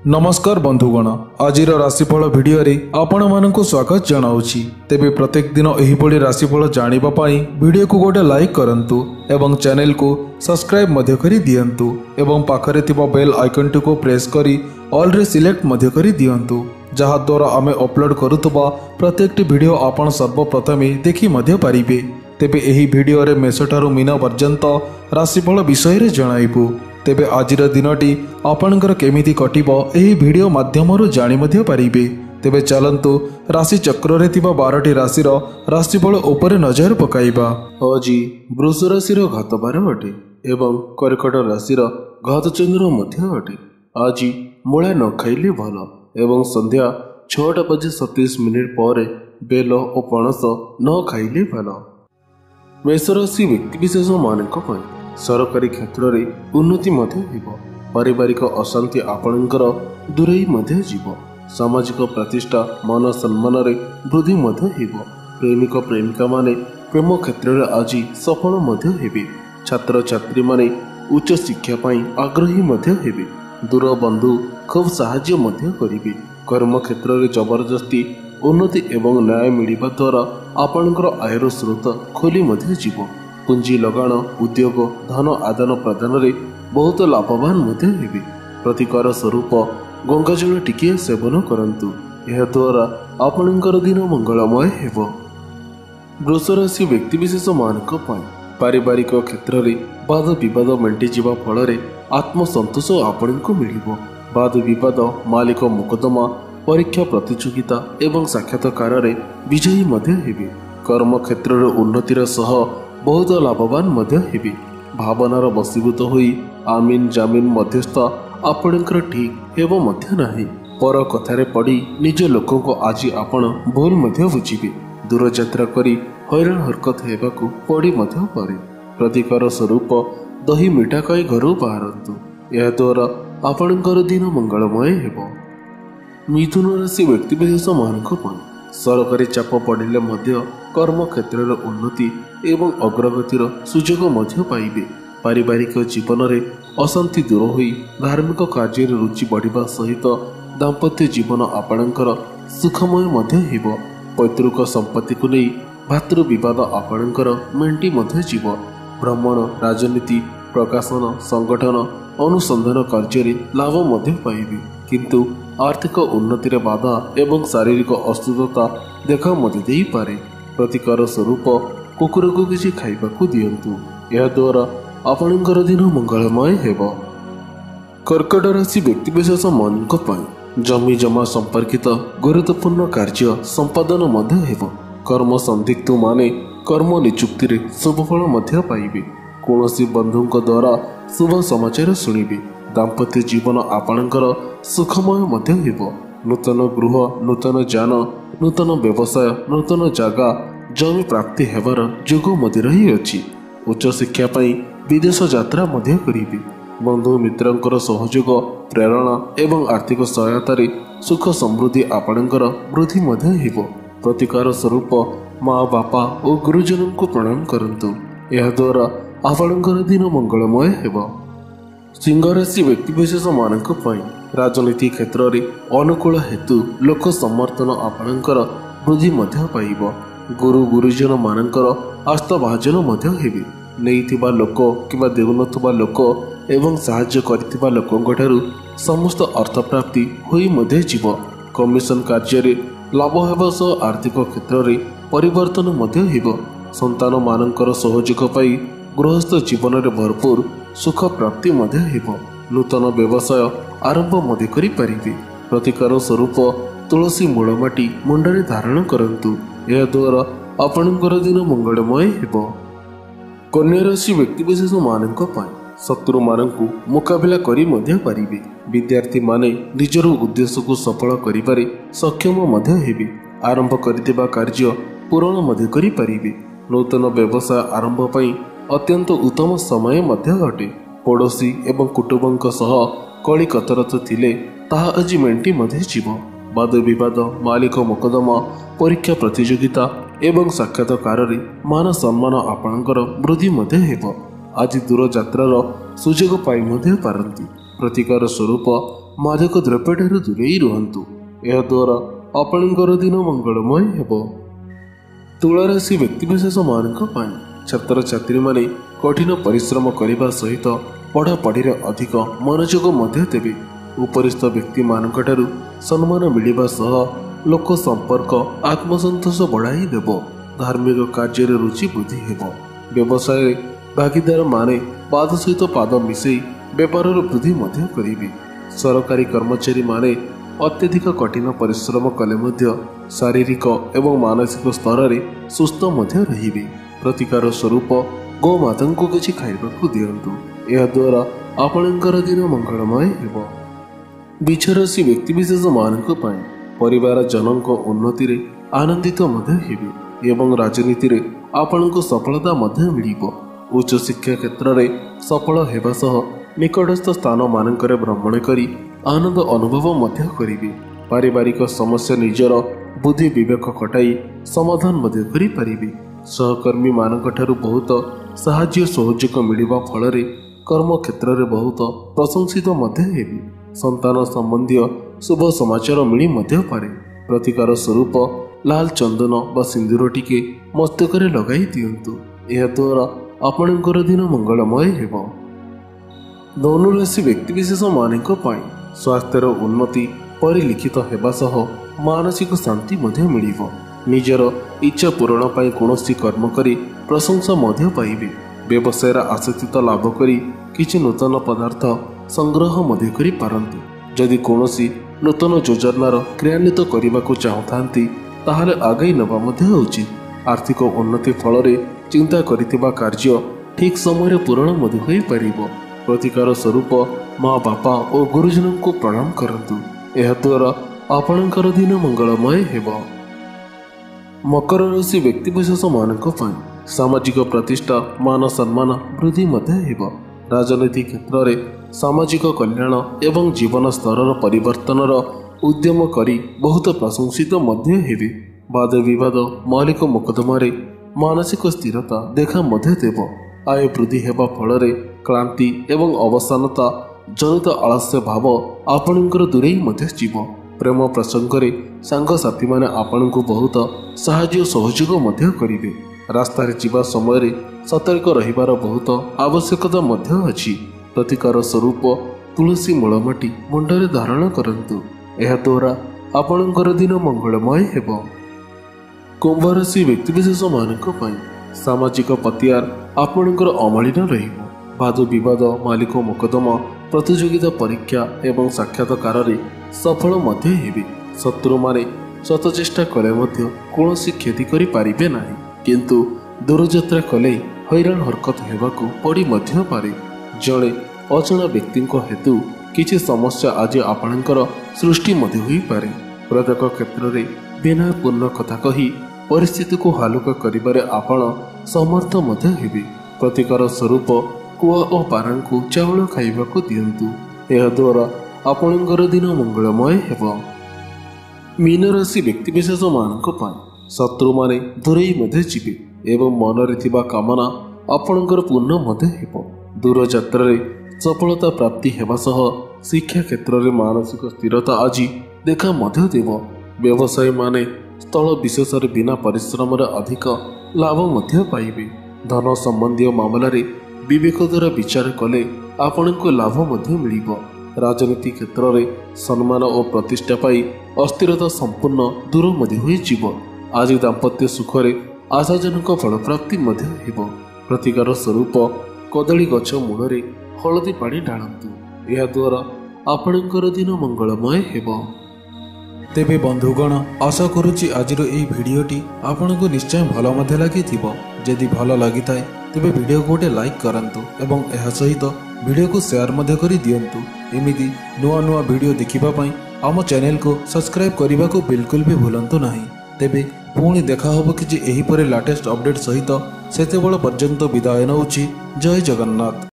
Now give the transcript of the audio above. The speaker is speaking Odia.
नमस्कार बंधुगण, आज राशिफल भिडियो रे आपण मानकु स्वागत जनाउछि। तेबे प्रत्येक दिन एही भली राशिफल जानिबा पई वीडियो को गोटे लाइक करंतु एवं चैनल को सब्सक्राइब मध्य करी दियंतु एवं पाखरे थिबा बेल आइकन को प्रेस करी ऑल रे सिलेक्ट मध्य करी दियंतु, जहा द्वारा आमे अपलोड करूतबा प्रत्येक वीडियो आपण सर्वप्रथमे देखि मध्य पारिबे। तेबे एही भिडियो रे मेषठारु मीन पर्यंत राशिफल विषय रे जणाइबु। तेबे आजिर दिनटी आपणकर केमिति कटिबो एही भिडियो माध्यमरु जानि मध्य पारिबे। तेबे चलंतु राशि चक्र रे थिबा 12टी राशिर राशिफल उपरे नजर पकाइबा। आज वृष राशिर घात 12 अटे एवं कर्कट राशिर घात चंद्र मध्य अटे। आज मूला न खाइले भल एवं संध्या 6:27 पर बेल और पणस न खाइले भल। मेष राशि व्यक्तिविशेष मानक पई सरकारी क्षेत्र रे उन्नति मध्य हेबो। पारिवारिक अशांति आपणकर दूरेई मध्य जीव। सामाजिक प्रतिष्ठा मान सम्मान रे वृद्धि मध्य हेबो। प्रेमिक प्रेमिका माने प्रेम क्षेत्र रे आज सफल मध्य हेबे। छात्र छात्री माने उच्च शिक्षा पई आग्रही मध्य हेबे। दूर बंधु खूब साहाय्य मध्य करिवे। कर्म क्षेत्र रे जबरदस्ती उन्नति एवं न्याय मिलिबा द्वारा आपणकर आयर स्रोत खोली मध्य जीव। पुंजी लगाण उद्योग धन आदान प्रदान रे बहुत लाभवान मध्य हेबे। प्रतिकार स्वरूप गंगाजल टिके सेवन करंतु, यह द्वारा आपणकर दिन मंगलमय हेबो। वृष राशि व्यक्तिविशेष मानक पई पारिवारिक क्षेत्र रे वाद विवाद मेंटी जीवा फल रे आत्मसंतोष आपणको मिलिबो। वाद विवाद मालिक मुकदमा परीक्षा प्रतियोगिता एवं साक्षात्कार रे विजयी मध्य हेबे। कर्म क्षेत्र रे उन्नतिर सह बहुत लाभवान मध्य हेबे। भावनार बसीभूत होई आमीन जामीन मध्यस्थ आपणकर ठीक हेबो मध्य नाही। पर कथारे पड़ी निज लोकों को आज आपण भूल मध्य बुझिबे। दूर यात्रा करी हैरान हरकत हेबाकू पड़ी मध्य पारे। प्रतिकार स्वरूप दही मिठा खाई घरू बाहरंतु, यह द्वारा आपणकर दिन मंगलमय हेबो। मिथुन राशि व्यक्तिविशेष मानक पई सरकारी चाप पड़िले मध्य कर्म क्षेत्र उन्नति एवं अग्रगतिर सुजोग मध्य पाइबे। पारिवारिक जीवन में अशांति दूर होई धार्मिक कार्य रुचि बढ़िबा सहित दाम्पत्य जीवन आपणकर सुखमय मध्य हेबो। पैतृक संपत्ति को नहीं भातृ विवाद आपणकर मेंटी मध्य जीव। भ्रमण राजनीति प्रकाशन संगठन अनुसंधान कार्य लाभ मध्य पाइबे, किंतु आर्थिक उन्नति रे बाधा एवं शारीरिक अस्वस्थता देखा मध्य देई पारे। प्रतिकार स्वरूप कुकुर को किसी खाइबाकू दियंतु, यह द्वारा आपणकर दिन मंगलमय हेबो। कर्कट राशि व्यक्तिविशेष मानक पई जमी जमा संपर्कित गुरुत्वपूर्ण कार्य संपादन मध्य हेबो। कर्म संदिग्ध माने कर्म नियुक्ति रे शुभ फल मध्य पाइबे। कौनसी बंधुଙ୍କ द्वारा शुभ समाचार शुणिबे। दाम्पत्य जीवन आपणकर सुखमय मध्य हेबो। नूतन गृह नूतन जान नूतन व्यवसाय नूतन जगह जमी प्राप्ति हेबार जोग मध्य रही अछि। उच्च शिक्षा पई विदेश यात्रा मध्य करिबे। बंधु मित्रंकर सहयोग प्रेरणा एवं आर्थिक सहायता रे सुख समृद्धि आपणकर वृद्धि मध्य हेबो। प्रतिकार स्वरूप माँ बापा और गुरुजन को प्रणाम करंतु, यह द्वारा आपणकर दिन मंगलमय हेबो। सिंह राशि व्यक्तिविशेष मानक पई राजनीति क्षेत्र रे अनुकूल हेतु लोक समर्थन आपणकर वृद्धि मध्य पाइबो। गुरु गुरुजन मानकर आस्था भाजन मध्य हेबे। नैथिबा लोक किबा देउनथबा लोक एवं साहाय्य करिथिबा लोकଙ୍କ ठारू समस्त अर्थ प्राप्ति होई मध्य जीव। कमिशन कार्य रे लाभ हेबा सह आर्थिक क्षेत्र रे परिवर्तन मध्य हेबो। संतान मानकर सहयोग पाई गृहस्थ जीवन रे भरपूर सुख प्राप्ति मध्य हेबो। नूतन व्यवसाय आरंभ मध्य करि पारिबे। प्रतिकार स्वरूप तुलसी मूल माटी मुंडरे धारण करंतु, यह द्वारा आपणकर दिन मंगलमय हेबो। कन्या राशि व्यक्तिविशेष मानक पई शत्रु मानकु मुकाबिला करी मध्य पारिबे। विद्यार्थी माने निजर उद्देश्य को सफल करिबारे सक्षम मध्य हेबे। आरंभ करितिबा कार्य पूर्ण मध्य करि पारिबे। नूतन व्यवसाय आरंभ पई अत्यंत उत्तम समय मध्य अटे। पड़ोशी एवं कुटुंबों सह कली कतरत थिले ताहा आज मेंटी मध्य जीव। वाद विवाद मालिक मुकदमा परीक्षा प्रतियोगिता एवं साक्षात्कार रे मान सम्मान आपणकर वृद्धि मध्य हेबो। आज दूर यात्रार सुजोग पाई मध्य पारंती। प्रतिकार स्वरूप ମାଦକ ଦ୍ରବ୍ୟଠାରୁ ଦୂରେଇ ରୁହନ୍ତୁ। ଏହାଦ୍ୱାରା ଆପଣଙ୍କର ଦିନ ମଙ୍ଗଳମୟ ହେବ। ତୁଳା ରାଶି ବ୍ୟକ୍ତିବିଶେଷମାନଙ୍କ ପାଇଁ ଛାତ୍ରଛାତ୍ରୀମାନେ କଠିନ ପରିଶ୍ରମ କରିବା ସହିତ ପଢ଼ାପଢ଼ିରେ ଅଧିକ ମନୋଯୋଗ ମଧ୍ୟ ଦେବେ। ଉପରିସ୍ଥ ବ୍ୟକ୍ତିମାନଙ୍କଠାରୁ ସମ୍ମାନ ମିଳିବା ସହ ଲୋକ ସମ୍ପର୍କ ଆତ୍ମସନ୍ତୋଷ ବଢ଼ାଇ ଦେବ। ଧାର୍ମିକ କାର୍ଯ୍ୟରେ ରୁଚି ବୃଦ୍ଧି ହେବ। ବ୍ୟବସାୟରେ ଭାଗିଦାରମାନେ ପାଦ ସହିତ ପାଦ ମିଶାଇ ବେପାରର ବୃଦ୍ଧି ମଧ୍ୟ କରିବେ। ସରକାରୀ କର୍ମଚାରୀମାନେ ଅତ୍ୟଧିକ କଠିନ ପରିଶ୍ରମ କଲେ ମଧ୍ୟ ଶାରୀରିକ ଏବଂ ମାନସିକ ସ୍ତରରେ ସୁସ୍ଥ ମଧ୍ୟ ରହିବେ। ପ୍ରତିକାର ସ୍ୱରୂପ ଗୋମାତାଙ୍କୁ କିଛି ଖାଇବାକୁ ଦିଅନ୍ତୁ। ଏହାଦ୍ୱାରା ଆପଣଙ୍କର ଦିନ ମଙ୍ଗଳମୟ ହେବ। ବିଛ ରାଶି ବ୍ୟକ୍ତିବିଶେଷମାନଙ୍କ ପାଇଁ ପରିବାର ଜନଙ୍କ ଉନ୍ନତିରେ ଆନନ୍ଦିତ ମଧ୍ୟ ହେବେ ଏବଂ ରାଜନୀତିରେ ଆପଣଙ୍କୁ ସଫଳତା ମଧ୍ୟ ମିଳିବ। ଉଚ୍ଚଶିକ୍ଷା କ୍ଷେତ୍ରରେ ସଫଳ ହେବା ସହ ନିକଟସ୍ଥ ସ୍ଥାନମାନଙ୍କରେ ଭ୍ରମଣ କରି ଆନନ୍ଦ ଅନୁଭବ ମଧ୍ୟ କରିବେ। ପାରିବାରିକ ସମସ୍ୟା ନିଜର ବୁଦ୍ଧି ବିବେକ ଖଟାଇ ସମାଧାନ ମଧ୍ୟ କରିପାରିବେ। ସହକର୍ମୀମାନଙ୍କ ଠାରୁ ବହୁତ ସାହାଯ୍ୟ ସହଯୋଗ ମିଳିବା ଫଳରେ କର୍ମକ୍ଷେତ୍ରରେ ବହୁତ ପ୍ରଶଂସିତ ମଧ୍ୟ ହେବେ। ସନ୍ତାନ ସମ୍ବନ୍ଧୀୟ ଶୁଭ ସମାଚାର ମିଳି ମଧ୍ୟ ପାରେ। ପ୍ରତିକାର ସ୍ୱରୂପ ଲାଲ ଚନ୍ଦନ ବା ସିନ୍ଦୁର ଟିକେ ମସ୍ତକରେ ଲଗାଇ ଦିଅନ୍ତୁ। ଏହାଦ୍ୱାରା ଆପଣଙ୍କର ଦିନ ମଙ୍ଗଳମୟ ହେବ। ଧନୁ ରାଶି ବ୍ୟକ୍ତିବିଶେଷମାନଙ୍କ ପାଇଁ ସ୍ୱାସ୍ଥ୍ୟର ଉନ୍ନତି ପରିଲିଖିତ ହେବା ସହ ମାନସିକ ଶାନ୍ତି ମଧ୍ୟ ମିଳିବ। ନିଜର ଇଚ୍ଛା ପୂରଣ ପାଇଁ କୌଣସି କର୍ମ କରି ପ୍ରଶଂସା ମଧ୍ୟ ପାଇବେ। ବ୍ୟବସାୟର ଆଶାତୀତ ଲାଭ କରି କିଛି ନୂତନ ପଦାର୍ଥ ସଂଗ୍ରହ ମଧ୍ୟ କରିପାରନ୍ତି। ଯଦି କୌଣସି ନୂତନ ଯୋଜନାର କ୍ରିୟାନ୍ୱିତ କରିବାକୁ ଚାହୁଁଥାନ୍ତି ତାହେଲେ ଆଗେଇ ନେବା ମଧ୍ୟ ଉଚିତ। ଆର୍ଥିକ ଉନ୍ନତି ଫଳରେ ଚିନ୍ତା କରିଥିବା କାର୍ଯ୍ୟ ଠିକ୍ ସମୟରେ ପୂରଣ ମଧ୍ୟ ହୋଇପାରିବ। ପ୍ରତିକାର ସ୍ୱରୂପ ମା ବାପା ଓ ଗୁରୁଜନଙ୍କୁ ପ୍ରଣାମ କରନ୍ତୁ। ଏହାଦ୍ୱାରା ଆପଣଙ୍କର ଦିନ ମଙ୍ଗଳମୟ ହେବ। ମକର ରାଶି ବ୍ୟକ୍ତିବିଶେଷମାନଙ୍କ ପାଇଁ ସାମାଜିକ ପ୍ରତିଷ୍ଠା ମାନ ସମ୍ମାନ ବୃଦ୍ଧି ମଧ୍ୟ ହେବ। ରାଜନୀତି କ୍ଷେତ୍ରରେ ସାମାଜିକ କଲ୍ୟାଣ ଏବଂ ଜୀବନ ସ୍ତରର ପରିବର୍ତ୍ତନର ଉଦ୍ୟମ କରି ବହୁତ ପ୍ରଶଂସିତ ମଧ୍ୟ ହେବେ। ବାଦ ବିବାଦ ମୌଳିକ ମୋକଦ୍ଦମାରେ ମାନସିକ ସ୍ଥିରତା ଦେଖା ମଧ୍ୟ ଦେବ। ଆୟ ବୃଦ୍ଧି ହେବା ଫଳରେ କ୍ଳାନ୍ତି ଏବଂ ଅବସାନତା ଜନିତ ଆଳସ୍ୟ ଭାବ ଆପଣଙ୍କର ଦୂରେଇ ମଧ୍ୟ ଯିବ। ପ୍ରେମ ପ୍ରସଙ୍ଗରେ ସାଙ୍ଗସାଥୀମାନେ ଆପଣଙ୍କୁ ବହୁତ ସାହାଯ୍ୟ ସହଯୋଗ ମଧ୍ୟ କରିବେ। ରାସ୍ତାରେ ଯିବା ସମୟରେ ସତର୍କ ରହିବାର ବହୁତ ଆବଶ୍ୟକତା ମଧ୍ୟ ଅଛି। ପ୍ରତିକାର ସ୍ୱରୂପ ତୁଳସୀ ମୂଳମାଟି ମୁଣ୍ଡରେ ଧାରଣ କରନ୍ତୁ। ଏହାଦ୍ୱାରା ଆପଣଙ୍କର ଦିନ ମଙ୍ଗଳମୟ ହେବ। କୁମ୍ଭ ରାଶି ବ୍ୟକ୍ତିବିଶେଷମାନଙ୍କ ପାଇଁ ସାମାଜିକ ପତିଆର ଆପଣଙ୍କର ଅମଳିନ ରହିବ। ବାଦ ବିବାଦ ମାଲିକ ମୋକଦ୍ଦମା ପ୍ରତିଯୋଗିତା ପରୀକ୍ଷା ଏବଂ ସାକ୍ଷାତକାରରେ ସଫଳ ମଧ୍ୟ ହେବେ। ଶତ୍ରୁମାନେ ଶତ ଚେଷ୍ଟା କଲେ ମଧ୍ୟ କୌଣସି କ୍ଷତି କରିପାରିବେ ନାହିଁ। କିନ୍ତୁ ଦୂରଯାତ୍ରା କଲେ ହଇରାଣ ହରକତ ହେବାକୁ ପଡ଼ି ମଧ୍ୟ ପାରେ। ଜଣେ ଅଜଣା ବ୍ୟକ୍ତିଙ୍କ ହେତୁ କିଛି ସମସ୍ୟା ଆଜି ଆପଣଙ୍କର ସୃଷ୍ଟି ମଧ୍ୟ ହୋଇପାରେ। ପ୍ରତ୍ୟେକ କ୍ଷେତ୍ରରେ ବିନୟପୂର୍ଣ୍ଣ କଥା କହି ପରିସ୍ଥିତିକୁ ହାଲୁକା କରିବାରେ ଆପଣ ସମର୍ଥ ମଧ୍ୟ ହେବେ। ପ୍ରତିକାର ସ୍ୱରୂପ କୁଆ ଓ ପାରାଙ୍କୁ ଚାଉଳ ଖାଇବାକୁ ଦିଅନ୍ତୁ। ଏହାଦ୍ୱାରା ଆପଣଙ୍କର ଦିନ ମଙ୍ଗଳମୟ ହେବ। ମୀନ ରାଶି ବ୍ୟକ୍ତିବିଶେଷମାନଙ୍କ ପାଇଁ ଶତ୍ରୁମାନେ ଦୂରେଇ ମଧ୍ୟ ଯିବେ ଏବଂ ମନରେ ଥିବା କାମନା ଆପଣଙ୍କର ପୂର୍ଣ୍ଣ ମଧ୍ୟ ହେବ। ଦୂରଯାତ୍ରାରେ ସଫଳତା ପ୍ରାପ୍ତି ହେବା ସହ ଶିକ୍ଷା କ୍ଷେତ୍ରରେ ମାନସିକ ସ୍ଥିରତା ଆଜି ଦେଖା ମଧ୍ୟ ଦେବ। ବ୍ୟବସାୟୀମାନେ ସ୍ଥଳ ବିଶେଷରେ ବିନା ପରିଶ୍ରମରେ ଅଧିକ ଲାଭ ମଧ୍ୟ ପାଇବେ। ଧନ ସମ୍ବନ୍ଧୀୟ ମାମଲାରେ ବିବେକ ଦ୍ୱାରା ବିଚାର କଲେ ଆପଣଙ୍କୁ ଲାଭ ମଧ୍ୟ ମିଳିବ। ରାଜନୀତି କ୍ଷେତ୍ରରେ ସମ୍ମାନ ଓ ପ୍ରତିଷ୍ଠା ପାଇ ଅସ୍ଥିରତା ସମ୍ପୂର୍ଣ୍ଣ ଦୂର ମଧ୍ୟ ହୋଇଯିବ। ଆଜି ଦାମ୍ପତ୍ୟ ସୁଖରେ ଆଶାଜନକ ଫଳପ୍ରାପ୍ତି ମଧ୍ୟ ହେବ। ପ୍ରତିକାର ସ୍ୱରୂପ କଦଳୀ ଗଛ ମୂଳରେ ହଳଦୀ ପାଣି ଢାଳନ୍ତୁ। ଏହାଦ୍ୱାରା ଆପଣଙ୍କର ଦିନ ମଙ୍ଗଳମୟ ହେବ। ତେବେ ବନ୍ଧୁଗଣ, ଆଶା କରୁଛି ଆଜିର ଏହି ଭିଡ଼ିଓଟି ଆପଣଙ୍କୁ ନିଶ୍ଚୟ ଭଲ ମଧ୍ୟ ଲାଗିଥିବ। ଯଦି ଭଲ ଲାଗିଥାଏ ତେବେ ଭିଡ଼ିଓକୁ ଗୋଟେ ଲାଇକ୍ କରନ୍ତୁ ଏବଂ ଏହା ସହିତ ଭିଡ଼ିଓକୁ ସେୟାର ମଧ୍ୟ କରି ଦିଅନ୍ତୁ। ଏମିତି ନୂଆ ନୂଆ ଭିଡ଼ିଓ ଦେଖିବା ପାଇଁ ଆମ ଚ୍ୟାନେଲକୁ ସବସ୍କ୍ରାଇବ୍ କରିବାକୁ ବିଲକୁଲ ବି ଭୁଲନ୍ତୁ ନାହିଁ। ତେବେ ପୁଣି ଦେଖା ହେବ କିଛି ଏହିପରି ଲାଟେଷ୍ଟ ଅପଡେଟ୍ ସହିତ। ସେତେବେଳେ ପର୍ଯ୍ୟନ୍ତ ବିଦାୟ ନେଉଛି। ଜୟ ଜଗନ୍ନାଥ।